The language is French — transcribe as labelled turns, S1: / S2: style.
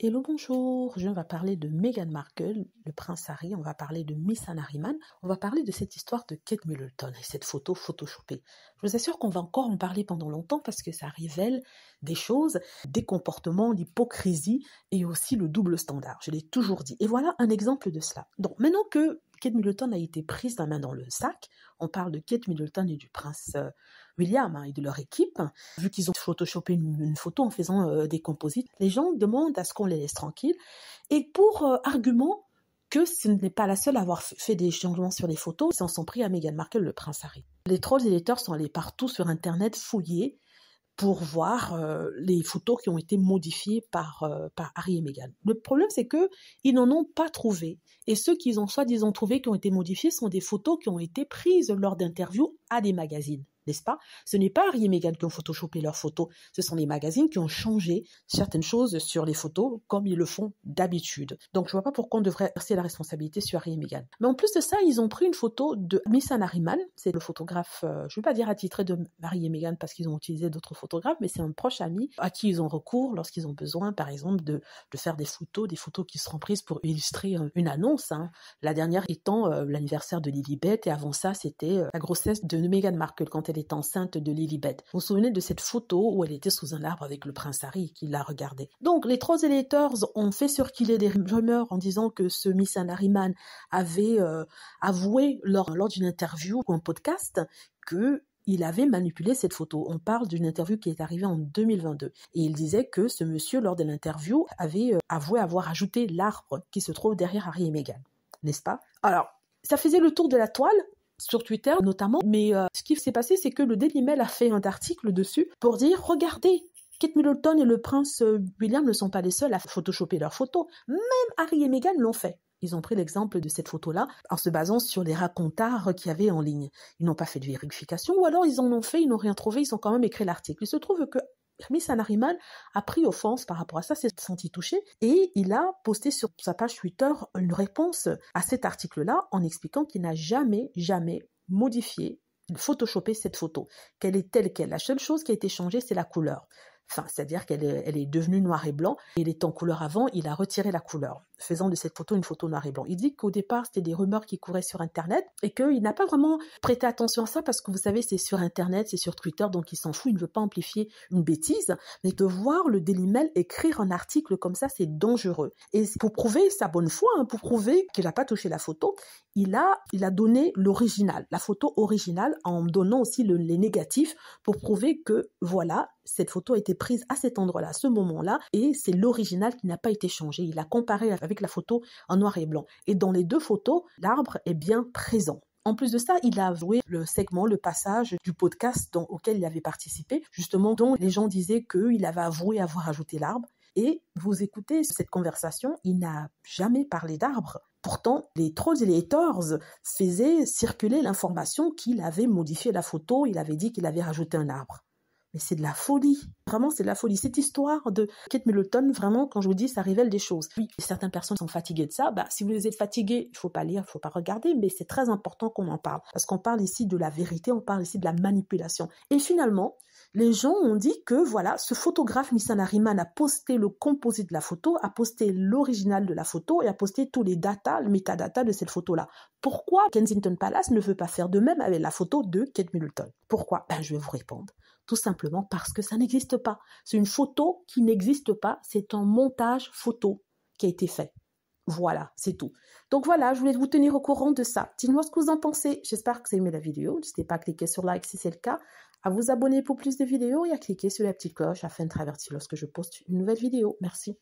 S1: Hello, bonjour. Je vais parler de Meghan Markle, le prince Harry. On va parler de Miss Anne Harriman. On va parler de cette histoire de Kate Middleton et cette photo photoshopée. Je vous assure qu'on va encore en parler pendant longtemps parce que ça révèle des choses, des comportements, l'hypocrisie et aussi le double standard. Je l'ai toujours dit. Et voilà un exemple de cela. Donc, maintenant que Kate Middleton a été prise la main dans le sac, on parle de Kate Middleton et du prince William et de leur équipe. Vu qu'ils ont photoshopé une photo en faisant des composites, les gens demandent à ce qu'on les laisse tranquilles. Et pour argument que ce n'est pas la seule à avoir fait des changements sur les photos, ils s'en sont pris à Meghan Markle, le prince Harry. Les trolls et les haters sont allés partout sur Internet fouiller pour voir les photos qui ont été modifiées par Harry et Meghan. Le problème, c'est qu'ils n'en ont pas trouvé. Et ceux qu'ils ont soi-disant trouvés qui ont été modifiés sont des photos qui ont été prises lors d'interviews à des magazines, n'est-ce pas? Ce n'est pas Harry et Meghan qui ont photoshopé leurs photos, ce sont les magazines qui ont changé certaines choses sur les photos comme ils le font d'habitude. Donc je ne vois pas pourquoi on devrait verser la responsabilité sur Harry et Meghan. Mais en plus de ça, ils ont pris une photo de Miss Anne Harriman, c'est le photographe, je ne vais pas dire attitré de Harry et Meghan parce qu'ils ont utilisé d'autres photographes, mais c'est un proche ami à qui ils ont recours lorsqu'ils ont besoin, par exemple, de faire des photos qui seront prises pour illustrer une annonce. La dernière étant l'anniversaire de Lilibet, et avant ça, c'était la grossesse de Meghan Markle quand elle était enceinte de Lilibet. Vous vous souvenez de cette photo où elle était sous un arbre avec le prince Harry qui la regardait. Donc, les trolls et les haters ont fait circuler des rumeurs en disant que ce Miss Anne Harriman avait avoué lors d'une interview ou un podcast qu'il avait manipulé cette photo. On parle d'une interview qui est arrivée en 2022. Et il disait que ce monsieur, lors de l'interview, avait avoué avoir ajouté l'arbre qui se trouve derrière Harry et Meghan. N'est-ce pas? Alors, ça faisait le tour de la toile, sur Twitter notamment, mais ce qui s'est passé, c'est que le Daily Mail a fait un article dessus pour dire, regardez, Kate Middleton et le prince William ne sont pas les seuls à photoshopper leurs photos. Même Harry et Meghan l'ont fait. Ils ont pris l'exemple de cette photo-là en se basant sur les racontards qu'il y avait en ligne. Ils n'ont pas fait de vérification, ou alors ils en ont fait, ils n'ont rien trouvé, ils ont quand même écrit l'article. Il se trouve que Miss Anne Harriman a pris offense par rapport à ça, s'est senti touché, et il a posté sur sa page Twitter une réponse à cet article-là en expliquant qu'il n'a jamais modifié, photoshopé cette photo, qu'elle est telle qu'elle. La seule chose qui a été changée, c'est la couleur. Enfin, c'est-à-dire qu'elle est devenue noir et blanc, et elle était en couleur avant, il a retiré la couleur, faisant de cette photo une photo noir et blanc. Il dit qu'au départ, c'était des rumeurs qui couraient sur Internet, et qu'il n'a pas vraiment prêté attention à ça, parce que vous savez, c'est sur Internet, c'est sur Twitter, donc il s'en fout, il ne veut pas amplifier une bêtise, mais de voir le Daily Mail écrire un article comme ça, c'est dangereux. Et pour prouver sa bonne foi, pour prouver qu'il n'a pas touché la photo, il a donné l'original, la photo originale, en donnant aussi les négatifs, pour prouver que, voilà, cette photo a été prise à cet endroit-là, à ce moment-là, et c'est l'original qui n'a pas été changé. Il a comparé avec la photo en noir et blanc. Et dans les deux photos, l'arbre est bien présent. En plus de ça, il a joué le segment, le passage du podcast auquel il avait participé, justement, dont les gens disaient qu'il avait avoué avoir ajouté l'arbre. Et vous écoutez cette conversation, il n'a jamais parlé d'arbre. Pourtant, les trolls et les haters faisaient circuler l'information qu'il avait modifié la photo, il avait dit qu'il avait rajouté un arbre. Mais c'est de la folie. Vraiment, c'est de la folie. Cette histoire de Kate Middleton, vraiment, quand je vous dis, ça révèle des choses. Oui, certaines personnes sont fatiguées de ça. Si vous êtes fatigués, il ne faut pas lire, il ne faut pas regarder, mais c'est très important qu'on en parle. Parce qu'on parle ici de la vérité, on parle ici de la manipulation. Et finalement, les gens ont dit que, voilà, ce photographe, Miss Anne Harriman, a posté le composite de la photo, a posté l'original de la photo et a posté tous les métadatas de cette photo-là. Pourquoi Kensington Palace ne veut pas faire de même avec la photo de Kate Middleton? Pourquoi? Je vais vous répondre. Tout simplement parce que ça n'existe pas. C'est une photo qui n'existe pas, c'est un montage photo qui a été fait. Voilà, c'est tout. Donc voilà, je voulais vous tenir au courant de ça. Dites-moi ce que vous en pensez. J'espère que vous avez aimé la vidéo. N'hésitez pas à cliquer sur like si c'est le cas, à vous abonner pour plus de vidéos et à cliquer sur la petite cloche afin d'être averti lorsque je poste une nouvelle vidéo. Merci.